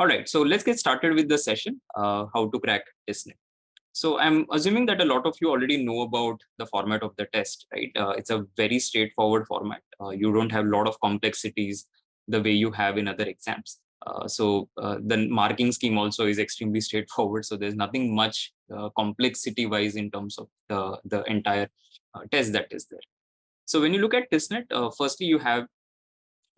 All right, so let's get started with the session, how to crack TISSNET. So I'm assuming that a lot of you already know about the format of the test, right? It's a very straightforward format. You don't have a lot of complexities the way you have in other exams. The marking scheme also is extremely straightforward. So there's nothing much complexity wise in terms of the entire test that is there. So when you look at TISSNET, firstly, you have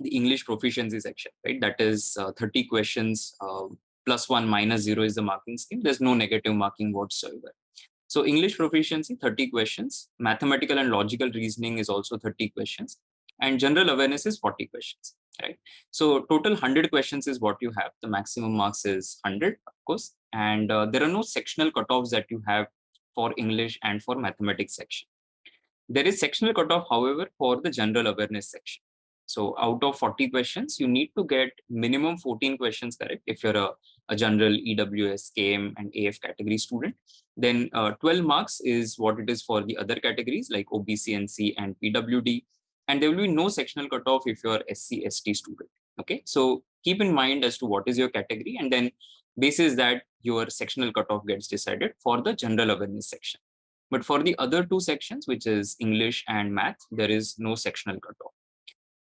the English proficiency section, right? That is 30 questions, +1 -0 is the marking scheme. There's no negative marking whatsoever. So English proficiency, 30 questions. Mathematical and logical reasoning is also 30 questions. And general awareness is 40 questions, right? So total 100 questions is what you have. The maximum marks is 100, of course. And there are no sectional cutoffs that you have for English and for mathematics section. There is sectional cutoff, however, for the general awareness section. So out of 40 questions, you need to get minimum 14 questions correct if you're a general EWS, KM, and AF category student. Then 12 marks is what it is for the other categories like OBC, NC, and PWD. And there will be no sectional cutoff if you're SC, ST student. Okay, so keep in mind as to what is your category, and then basis that your sectional cutoff gets decided for the general awareness section. But for the other two sections, which is English and math, there is no sectional cutoff.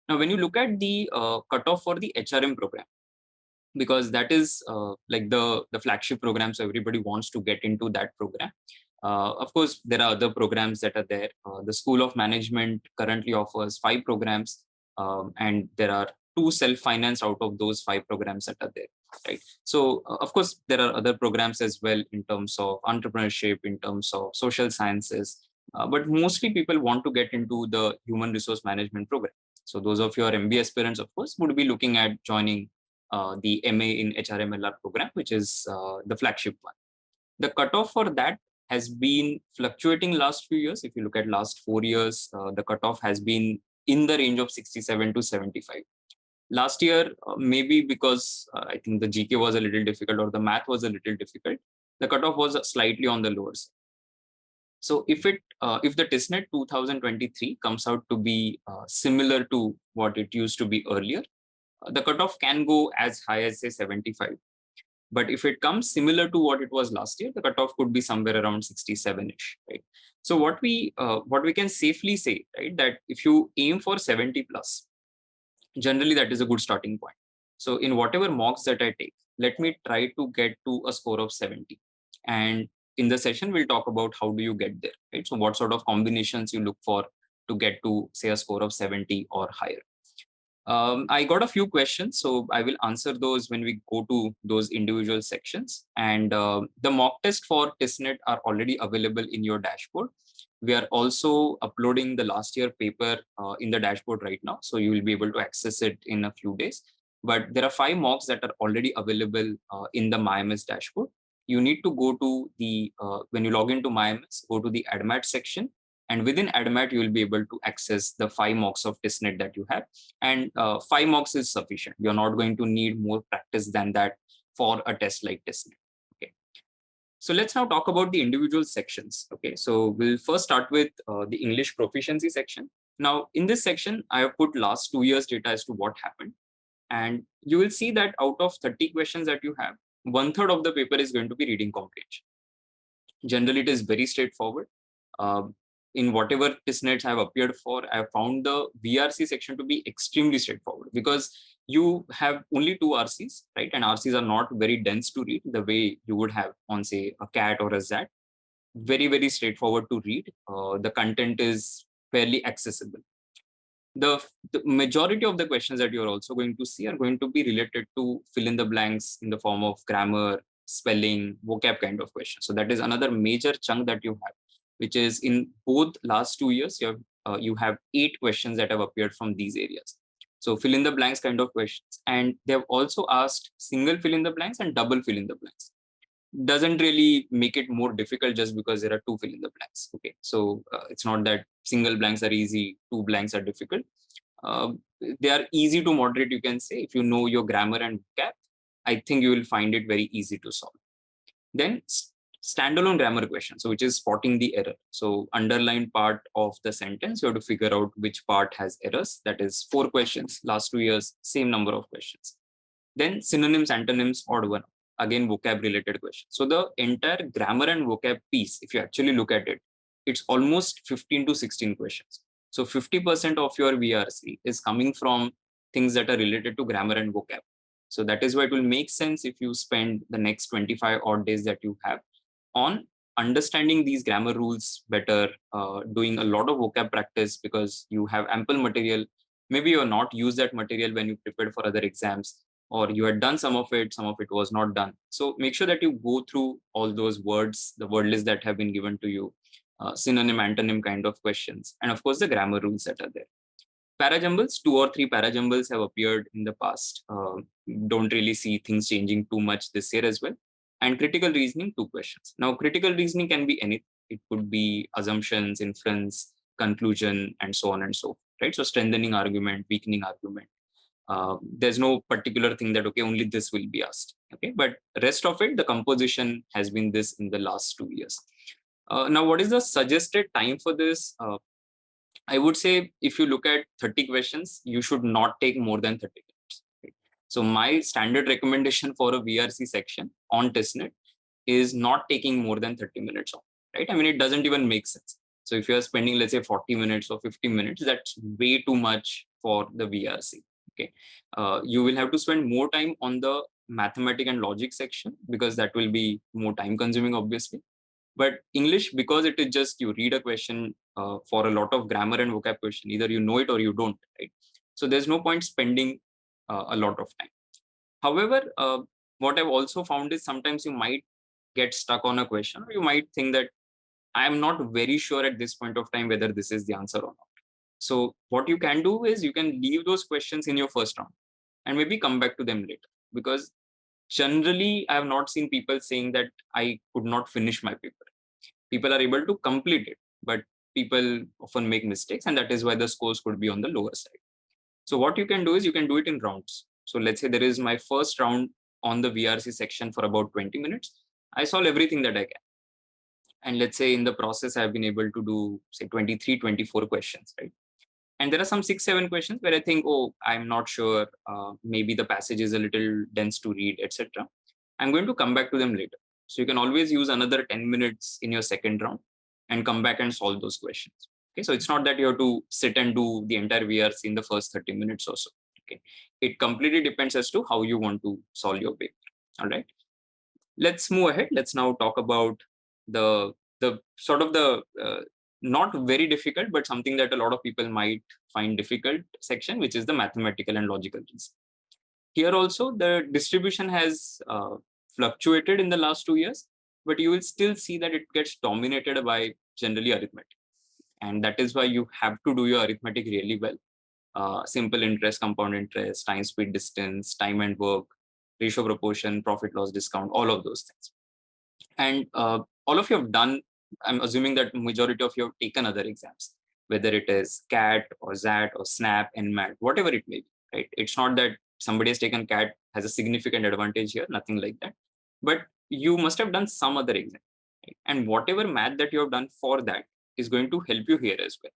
Now, when you look at the cutoff for the HRM program, because that is like the flagship program, so everybody wants to get into that program. Of course, there are other programs that are there. The School of Management currently offers 5 programs, and there are 2 self-financed out of those 5 programs that are there, right? So, of course, there are other programs as well in terms of entrepreneurship, in terms of social sciences, but mostly people want to get into the human resource management program. So those of your MBA aspirants, of course, would be looking at joining the MA in HRMLR program, which is the flagship one. The cutoff for that has been fluctuating last few years. If you look at last 4 years, the cutoff has been in the range of 67 to 75. Last year, maybe because I think the GK was a little difficult or the math was a little difficult, the cutoff was slightly on the lower side. So if the TISSNET 2023 comes out to be similar to what it used to be earlier, the cutoff can go as high as say 75. But if it comes similar to what it was last year, the cutoff could be somewhere around 67-ish, right? So what we can safely say, right, that if you aim for 70 plus, generally that is a good starting point. So in whatever mocks that I take, let me try to get to a score of 70. And in the session, we'll talk about how do you get there, right? So what sort of combinations you look for to get to say a score of 70 or higher. I got a few questions, so I will answer those when we go to those individual sections. And the mock test for TISSNET are already available in your dashboard. We are also uploading the last year paper in the dashboard right now, so you will be able to access it in a few days. But there are 5 mocks that are already available in the IMS dashboard. You need to go to the, when you log into IMS, go to the ADMAT section. And within ADMAT, you will be able to access the 5 mocks of TISSNET that you have. And 5 mocks is sufficient. You're not going to need more practice than that for a test like TISSNET. Okay. So let's now talk about the individual sections. Okay. So we'll first start with the English proficiency section. Now, in this section, I have put last 2 years data as to what happened. And you will see that out of 30 questions that you have, 1/3 of the paper is going to be reading comprehension. Generally, it is very straightforward. In whatever TISSNETs have appeared for, I have found the VRC section to be extremely straightforward because you have only 2 RCs, right? And RCs are not very dense to read the way you would have on, say, a CAT or a ZAT. Very, very straightforward to read. The content is fairly accessible. The majority of the questions that you're also going to see are going to be related to fill in the blanks in the form of grammar, spelling, vocab kind of questions. So that is another major chunk that you have, which is in both last 2 years, you have 8 questions that have appeared from these areas. So fill in the blanks kind of questions. And they have also asked single fill in the blanks and double fill in the blanks. Doesn't really make it more difficult just because there are 2 fill in the blanks. Okay, so it's not that single blanks are easy, 2 blanks are difficult. They are easy to moderate, you can say. If you know your grammar and vocab, I think you will find it very easy to solve. Then standalone grammar question, so which is spotting the error. So underlined part of the sentence, you have to figure out which part has errors. That is 4 questions. Last 2 years, same number of questions. Then synonyms, antonyms, odd one, again vocab related question. So the entire grammar and vocab piece, if you actually look at it, it's almost 15 to 16 questions. So 50% of your VRC is coming from things that are related to grammar and vocab. So that is why it will make sense if you spend the next 25 odd days that you have on understanding these grammar rules better, doing a lot of vocab practice because you have ample material. Maybe you're not used that material when you prepared for other exams, or you had done some of it was not done. So make sure that you go through all those words, the word list that have been given to you, synonym, antonym kind of questions, and of course the grammar rules that are there. Parajumbles, 2 or 3 parajumbles have appeared in the past. Don't really see things changing too much this year as well. And critical reasoning, 2 questions. Now, critical reasoning can be anything. It could be assumptions, inference, conclusion, and so on and so forth, right? So strengthening argument, weakening argument. There's no particular thing that, okay, only this will be asked. Okay, but rest of it, the composition has been this in the last 2 years. Now, what is the suggested time for this? I would say if you look at 30 questions, you should not take more than 30 minutes. Right? So my standard recommendation for a VRC section on TISSNET is not taking more than 30 minutes on, right? I mean, it doesn't even make sense. So if you're spending, let's say 40 minutes or 50 minutes, that's way too much for the VRC. Okay. You will have to spend more time on the mathematics and logic section because that will be more time consuming, obviously. But English, because it is just you read a question for a lot of grammar and vocab question, either you know it or you don't, right? So there's no point spending a lot of time. However, what I've also found is sometimes you might get stuck on a question, or you might think that I am not very sure at this point of time whether this is the answer or not. So what you can do is you can leave those questions in your first round and maybe come back to them later. Because generally, I have not seen people saying that I could not finish my paper. People are able to complete it, but people often make mistakes, and that is why the scores could be on the lower side. So what you can do is you can do it in rounds. So let's say there is my first round on the VRC section for about 20 minutes. I solve everything that I can. And let's say in the process, I've been able to do, say, 23, 24 questions, right? And there are some 6, 7 questions where I think, oh, I'm not sure. Maybe the passage is a little dense to read, etc. I'm going to come back to them later. So you can always use another 10 minutes in your second round and come back and solve those questions. Okay, so it's not that you have to sit and do the entire VRC in the first 30 minutes or so. Okay, it completely depends as to how you want to solve your paper. All right, let's move ahead. Let's now talk about the sort of the not very difficult, but something that a lot of people might find difficult section, which is the mathematical and logical reasoning. Here also, the distribution has fluctuated in the last 2 years, but you will still see that it gets dominated by generally arithmetic. And that is why you have to do your arithmetic really well. Simple interest, compound interest, time, speed, distance, time and work, ratio, proportion, profit, loss, discount, all of those things. And all of you have done, I'm assuming that majority of you have taken other exams, whether it is CAT or ZAT or SNAP, NMAT, whatever it may be, right? It's not that somebody has taken CAT has a significant advantage here, nothing like that. But you must have done some other exam. Right? And whatever math that you have done for that is going to help you here as well.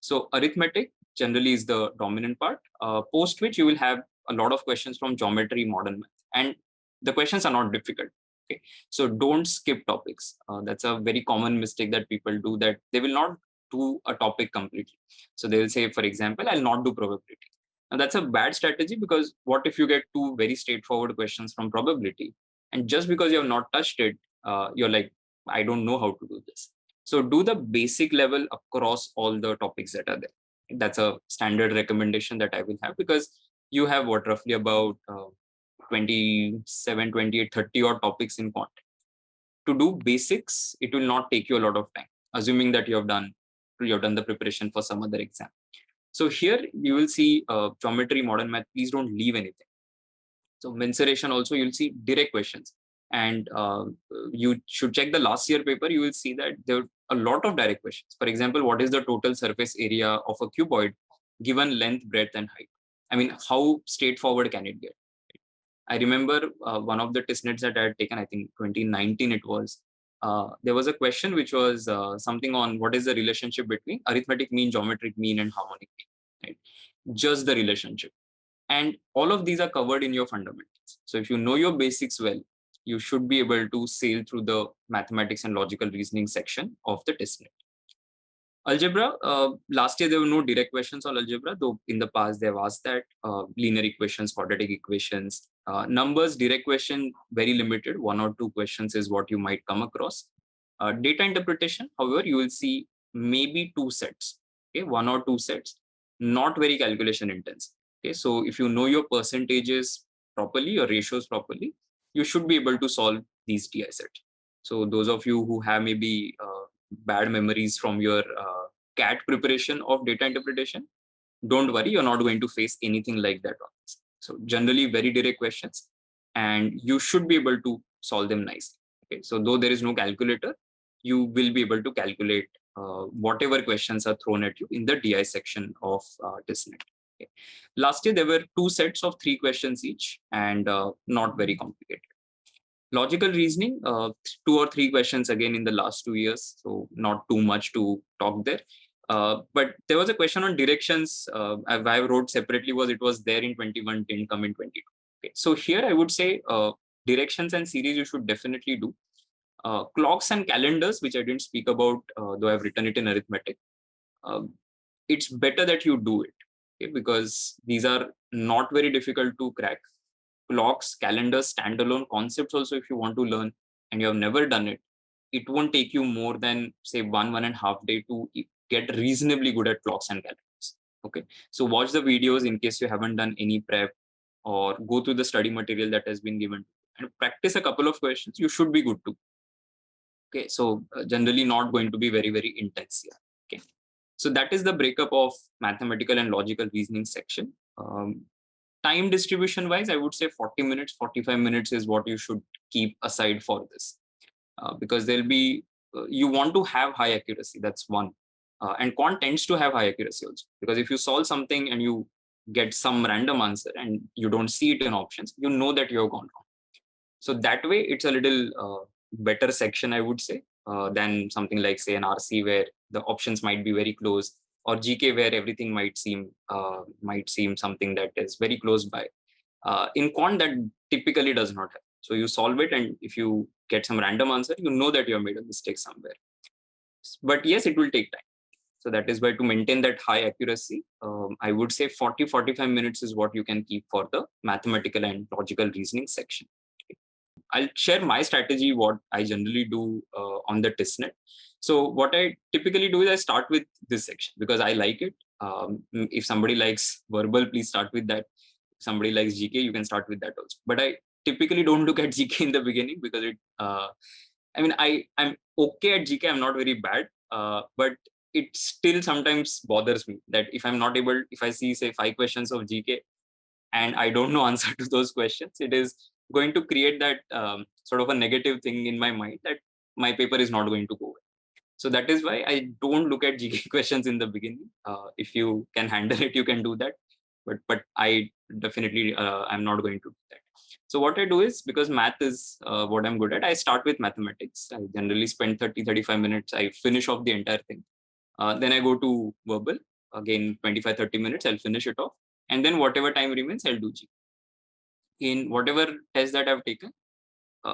So arithmetic generally is the dominant part, post which you will have a lot of questions from geometry, modern math. And the questions are not difficult. Okay, so don't skip topics. That's a very common mistake that people do, that they will not do a topic completely. So they will say, for example, I'll not do probability. Now that's a bad strategy, because what if you get 2 very straightforward questions from probability, and just because you have not touched it, you're like, I don't know how to do this. So do the basic level across all the topics that are there. That's a standard recommendation that I will have, because you have what, roughly about 27, 28, 30 odd topics in quant. To do basics, it will not take you a lot of time, assuming that you have done the preparation for some other exam. So here you will see geometry, modern math, please don't leave anything. So mensuration also, you'll see direct questions. And you should check the last year paper. You will see that there are a lot of direct questions. For example, what is the total surface area of a cuboid given length, breadth, and height? I mean, how straightforward can it get? I remember one of the TISSNETs that I had taken, I think 2019 it was. There was a question which was something on what is the relationship between arithmetic mean, geometric mean, and harmonic mean. Right? Just the relationship. And all of these are covered in your fundamentals. So if you know your basics well, you should be able to sail through the mathematics and logical reasoning section of the TISSNET. Algebra, last year there were no direct questions on algebra, though in the past they've asked that. Linear equations, quadratic equations, numbers, direct question, very limited. One or two questions is what you might come across. Data interpretation, however, you will see maybe two sets, okay, one or two sets, not very calculation intense. Okay, so if you know your percentages properly, your ratios properly, you should be able to solve these DI sets. So those of you who have maybe bad memories from your CAT preparation of data interpretation, don't worry, you're not going to face anything like that on this. So generally very direct questions, and you should be able to solve them nicely. Okay, so though there is no calculator, you will be able to calculate whatever questions are thrown at you in the DI section of TISSNET. Okay. Last year there were two sets of 3 questions each, and not very complicated. Logical reasoning, 2 or 3 questions again in the last 2 years, so not too much to talk there. But there was a question on directions. I wrote separately was it was there in 21, didn't come in 22. Okay. So here I would say directions and series you should definitely do. Clocks and calendars, which I didn't speak about, though I've written it in arithmetic. It's better that you do it, okay, because these are not very difficult to crack. Clocks, calendars, standalone concepts also, if you want to learn and you have never done it, it won't take you more than say 1.5 day to get reasonably good at clocks and calendars. Okay, so watch the videos in case you haven't done any prep, or go through the study material that has been given and practice a couple of questions. You should be good to. Okay, so generally not going to be very, very intense here. Okay, so that is the breakup of mathematical and logical reasoning section. Time distribution wise, I would say 40 minutes, 45 minutes is what you should keep aside for this. Because there'll be, you want to have high accuracy, that's one. And quant tends to have high accuracy also, because if you solve something and you get some random answer and you don't see it in options, you know that you're gone wrong. So that way it's a little better section, I would say, than something like say an RC where the options might be very close, or GK where everything might seem something that is very close by. In quant, that typically does not happen. So you solve it, and if you get some random answer, you know that you have made a mistake somewhere. But yes, it will take time. So that is why to maintain that high accuracy, I would say 40-45 minutes is what you can keep for the mathematical and logical reasoning section. I'll share my strategy, what I generally do on the TISSNET. So what I typically do is I start with this section because I like it. If somebody likes verbal, please start with that. If somebody likes GK, you can start with that also. But I typically don't look at GK in the beginning because I'm okay at GK. I'm not very bad, but it still sometimes bothers me that if I see say 5 questions of GK and I don't know answer to those questions, it is going to create that sort of a negative thing in my mind that my paper is not going to go well. So that is why I don't look at GK questions in the beginning. If you can handle it, you can do that. But I definitely I'm not going to do that. So what I do is, because math is what I'm good at, I start with mathematics. I generally spend 30-35 minutes. I finish off the entire thing. Then I go to verbal. Again, 25-30 minutes, I'll finish it off. And then whatever time remains, I'll do GK. In whatever test that I've taken,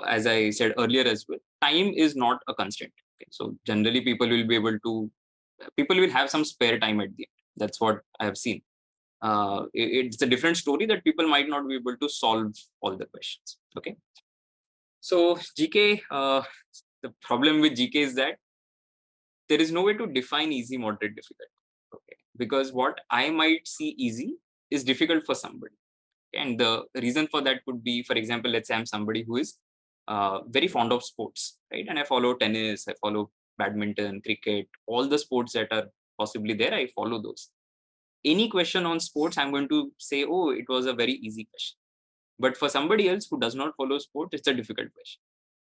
as I said earlier as well, time is not a constraint. Okay? So generally people will have some spare time at the end. That's what I have seen. It's a different story that people might not be able to solve all the questions. Okay. So GK, the problem with GK is that there is no way to define easy, moderate, difficult. Okay. Because what I might see easy is difficult for somebody. And the reason for that could be, for example, let's say I'm somebody who is very fond of sports, right? And I follow tennis, I follow badminton, cricket, all the sports that are possibly there, I follow those. Any question on sports, I'm going to say, oh, it was a very easy question. But for somebody else who does not follow sport, it's a difficult question.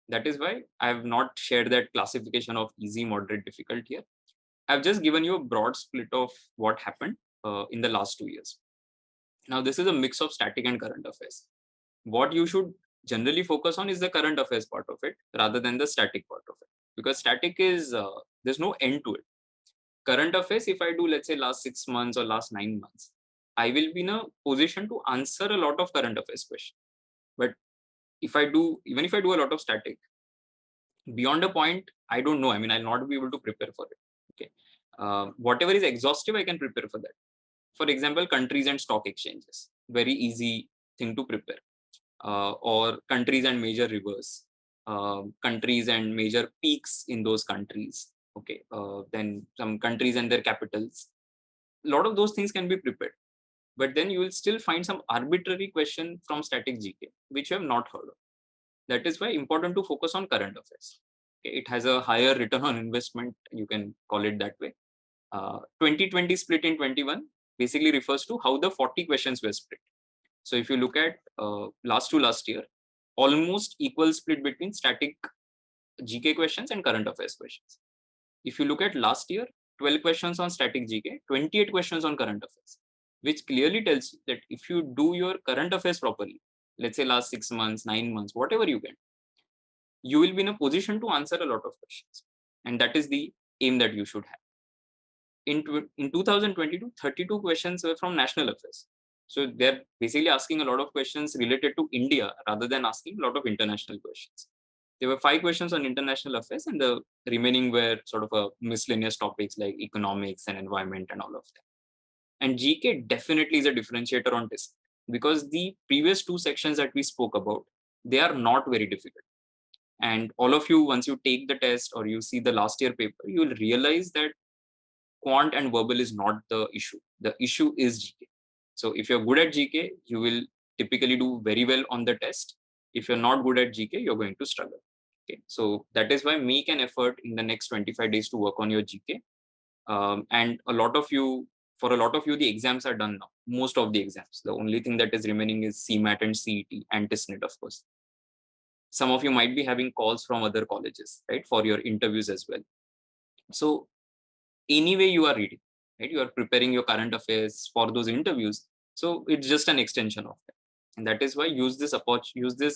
That is why I have not shared that classification of easy, moderate, difficult here. I've just given you a broad split of what happened in the last 2 years. Now, this is a mix of static and current affairs. What you should generally focus on is the current affairs part of it rather than the static part of it. Because static is, there's no end to it. Current affairs, if I do, let's say, last 6 months or last 9 months, I will be in a position to answer a lot of current affairs questions. But even if I do a lot of static, beyond a point, I don't know. I mean, I'll not be able to prepare for it. Okay. Whatever is exhaustive, I can prepare for that. For example, countries and stock exchanges, very easy thing to prepare. Or countries and major rivers, countries and major peaks in those countries. Okay. Then some countries and their capitals. A lot of those things can be prepared. But then you will still find some arbitrary question from static GK, which you have not heard of. That is why important to focus on current affairs. Okay, it has a higher return on investment, you can call it that way. 2020 split in 21 basically refers to how the 40 questions were split. So if you look at last year, almost equal split between static GK questions and current affairs questions. If you look at last year, 12 questions on static GK, 28 questions on current affairs, which clearly tells you that if you do your current affairs properly, let's say last 6 months, 9 months, whatever you can, you will be in a position to answer a lot of questions. And that is the aim that you should have. In 2022, 32 questions were from national affairs. So they're basically asking a lot of questions related to India rather than asking a lot of international questions. There were 5 questions on international affairs, and the remaining were sort of a miscellaneous topics like economics and environment and all of that. And GK definitely is a differentiator on this, because the previous 2 sections that we spoke about, they are not very difficult. And all of you, once you take the test or you see the last year paper, you will realize that quant and verbal is not the issue. The issue is GK. So if you're good at GK, you will typically do very well on the test. If you're not good at GK, you're going to struggle. Okay, so that is why make an effort in the next 25 days to work on your GK. And for a lot of you, the exams are done now. Most of the exams. The only thing that is remaining is CMAT and CET and TISSNET, of course. Some of you might be having calls from other colleges, right, for your interviews as well. So anyway, you are reading, right? You are preparing your current affairs for those interviews. So it's just an extension of that. And that is why use this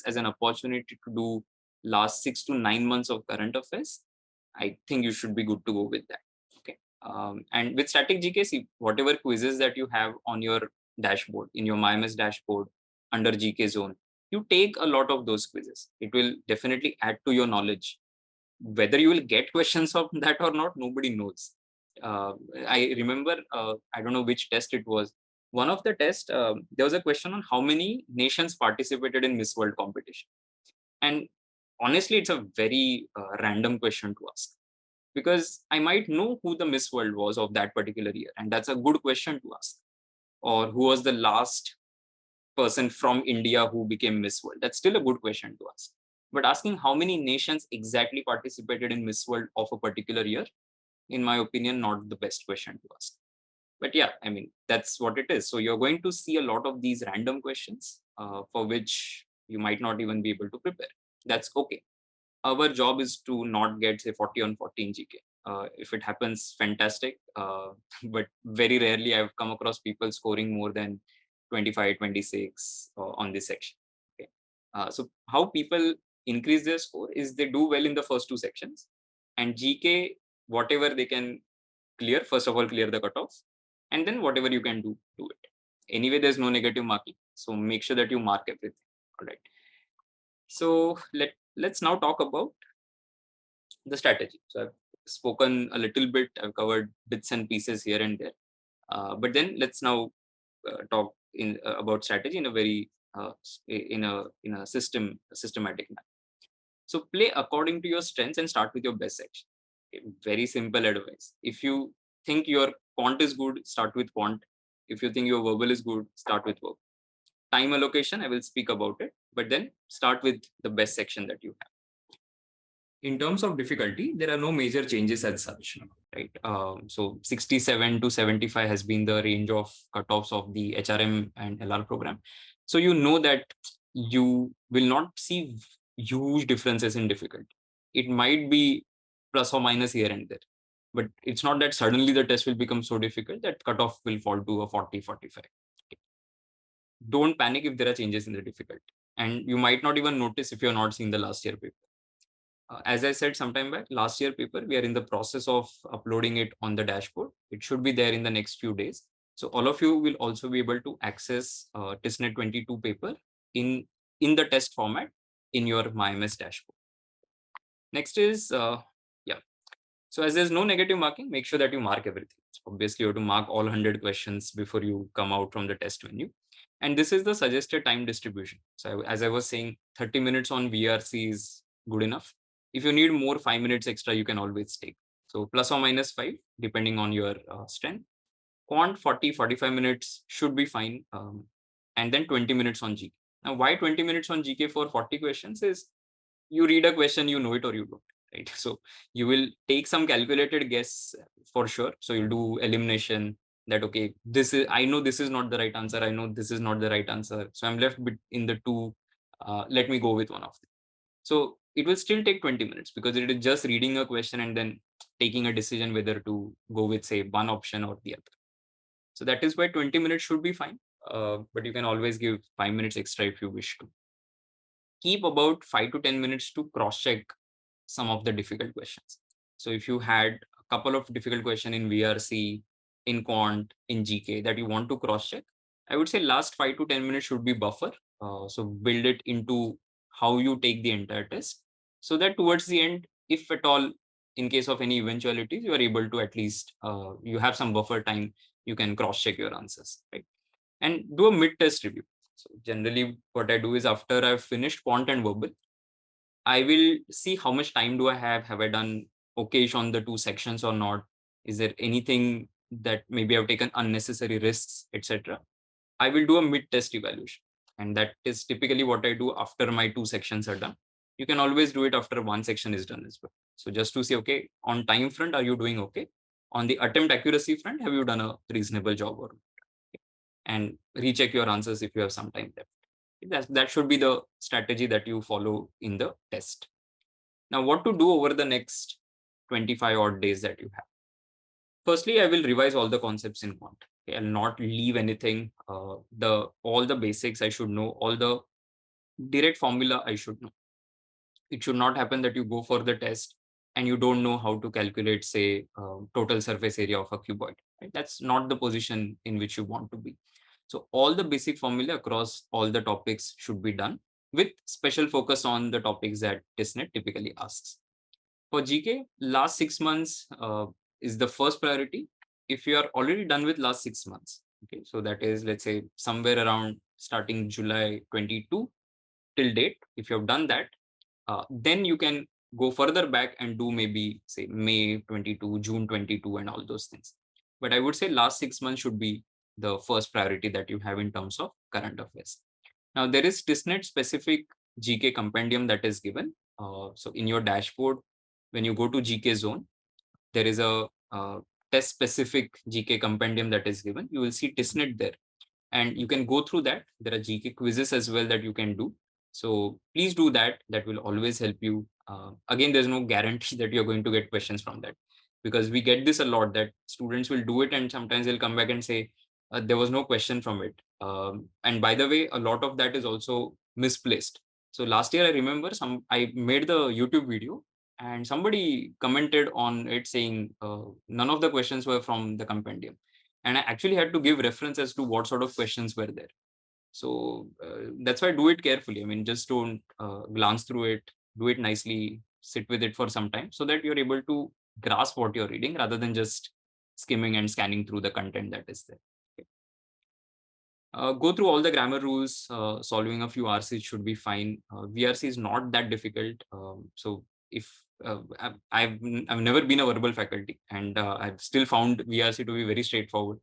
as an opportunity to do last 6 to 9 months of current affairs. I think you should be good to go with that. Okay. And with static GK, see, whatever quizzes that you have on your dashboard, in your IMS dashboard under GK zone, you take a lot of those quizzes. It will definitely add to your knowledge. Whether you will get questions of that or not, nobody knows. I remember, I don't know which test it was. One of the tests, there was a question on how many nations participated in Miss World competition. And honestly, it's a very random question to ask, because I might know who the Miss World was of that particular year. And that's a good question to ask. Or who was the last person from India who became Miss World? That's still a good question to ask. But asking how many nations exactly participated in Miss World of a particular year, in my opinion, not the best question to ask. But yeah, I mean, that's what it is. So you're going to see a lot of these random questions for which you might not even be able to prepare. That's okay. Our job is to not get, say, 40 on 14 GK. If it happens, fantastic. But very rarely I've come across people scoring more than 25, 26 on this section. Okay. So how people increase their score is they do well in the first 2 sections, and GK, whatever they can clear, first of all, clear the cutoffs, and then whatever you can do it. Anyway, there's no negative marking, so make sure that you mark everything. All right. So let's now talk about the strategy. So I've spoken a little bit, I've covered bits and pieces here and there, but then let's now talk about strategy in a very in a systematic manner. So play according to your strengths and start with your best section. Okay, very simple advice. If you think your quant is good, start with quant. If you think your verbal is good, start with verbal. Time allocation, I will speak about it, but then start with the best section that you have. In terms of difficulty, there are no major changes as such, right? So 67 to 75 has been the range of cutoffs of the HRM and LR program. So you know that you will not see huge differences in difficulty. It might be plus or minus here and there, but it's not that suddenly the test will become so difficult that cutoff will fall to a 40, 45. Okay. Don't panic if there are changes in the difficulty. And you might not even notice if you're not seeing the last year paper. As I said sometime back, last year paper, we are in the process of uploading it on the dashboard. It should be there in the next few days. So all of you will also be able to access TISSNET 22 paper in the test format in your IMS dashboard. Next is, yeah. So as there's no negative marking, make sure that you mark everything. So obviously, you have to mark all 100 questions before you come out from the test menu. And this is the suggested time distribution. So as I was saying, 30 minutes on VRC is good enough. If you need more, 5 minutes extra, you can always take. So plus or minus 5, depending on your strength. Quant 40, 45 minutes should be fine. And then 20 minutes on GK. Now, why 20 minutes on GK for 40 questions is you read a question, you know it or you don't, right? So you will take some calculated guess for sure. So you'll do elimination that, okay, I know this is not the right answer. I know this is not the right answer. So I'm left in the two. Let me go with one of them. So it will still take 20 minutes because it is just reading a question and then taking a decision whether to go with, say, one option or the other. So that is why 20 minutes should be fine. But you can always give 5 minutes extra if you wish to. Keep about 5 to 10 minutes to cross check some of the difficult questions. So if you had a couple of difficult questions in VRC, in quant, in GK that you want to cross check, I would say last 5 to 10 minutes should be buffer. So build it into how you take the entire test so that towards the end, if at all, in case of any eventualities, you are able to at least, you have some buffer time, you can cross check your answers, right? And do a mid test review. So generally what I do is after I've finished quant and verbal, I will see how much time do I have. Have I done okayish on the two sections or not? Is there anything that maybe I've taken unnecessary risks, etc. I will do a mid-test evaluation. And that is typically what I do after my two sections are done. You can always do it after one section is done as well. So just to say, okay, on time front, are you doing okay? On the attempt accuracy front, have you done a reasonable job or not? And recheck your answers if you have some time left. That should be the strategy that you follow in the test. Now, what to do over the next 25 odd days that you have? Firstly, I will revise all the concepts in quant. Okay, I'll not leave anything. All the basics I should know, all the direct formula I should know. It should not happen that you go for the test and you don't know how to calculate, say, total surface area of a cuboid. Right? That's not the position in which you want to be. So all the basic formula across all the topics should be done with special focus on the topics that TISSNET typically asks. For GK, last 6 months is the first priority. If you are already done with last 6 months, okay, so that is, let's say, somewhere around starting July 22 till date, if you have done that, then you can go further back and do maybe, say, May 22, June 22, and all those things. But I would say last 6 months should be the first priority that you have in terms of current affairs. Now, there is TISSNET specific GK compendium that is given. So in your dashboard, when you go to GK zone, there is a test specific GK compendium that is given. You will see TISSNET there and you can go through that. There are GK quizzes as well that you can do. So please do that. That will always help you. Again, there's no guarantee that you're going to get questions from that because we get this a lot that students will do it and sometimes they'll come back and say, there was no question from it. And by the way, a lot of that is also misplaced. So last year, I remember I made the YouTube video and somebody commented on it saying none of the questions were from the compendium. And I actually had to give reference as to what sort of questions were there. So that's why do it carefully. I mean, just don't glance through it, do it nicely, sit with it for some time so that you're able to grasp what you're reading rather than just skimming and scanning through the content that is there. Okay. Go through all the grammar rules, solving a few RCs should be fine. VRC is not that difficult. So if I've never been a verbal faculty and I've still found VRC to be very straightforward.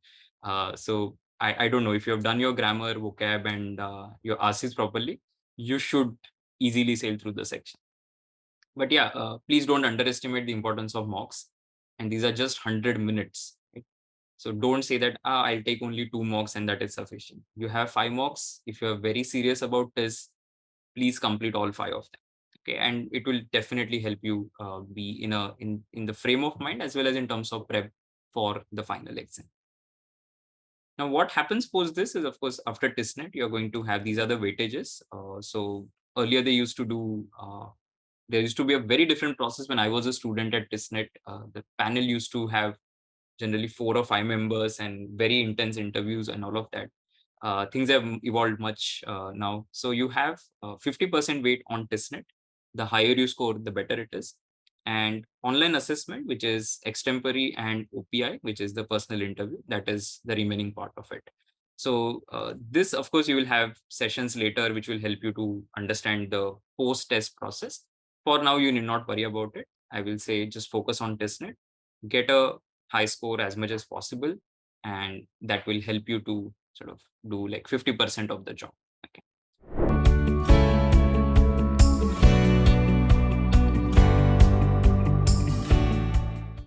So I don't know if you have done your grammar, vocab, and your RCs properly, you should easily sail through the section. But yeah, please don't underestimate the importance of mocks. And these are just 100 minutes. Right? So don't say that I'll take only 2 mocks and that is sufficient. You have 5 mocks. If you're very serious about this, please complete all 5 of them. Okay, and it will definitely help you be in the frame of mind as well as in terms of prep for the final exam. Now, what happens post this is, of course, after TISSNET, you're going to have these other weightages. So earlier they used to do. There used to be a very different process when I was a student at TISSNET. The panel used to have generally 4 or 5 members and very intense interviews and all of that. Things have evolved much now. So you have 50% weight on TISSNET. The higher you score, the better it is. And online assessment, which is extempore, and OPI, which is the personal interview, that is the remaining part of it. So this, of course, you will have sessions later, which will help you to understand the post-test process. For now, you need not worry about it. I will say just focus on TISSNET, get a high score as much as possible, and that will help you to sort of do like 50% of the job.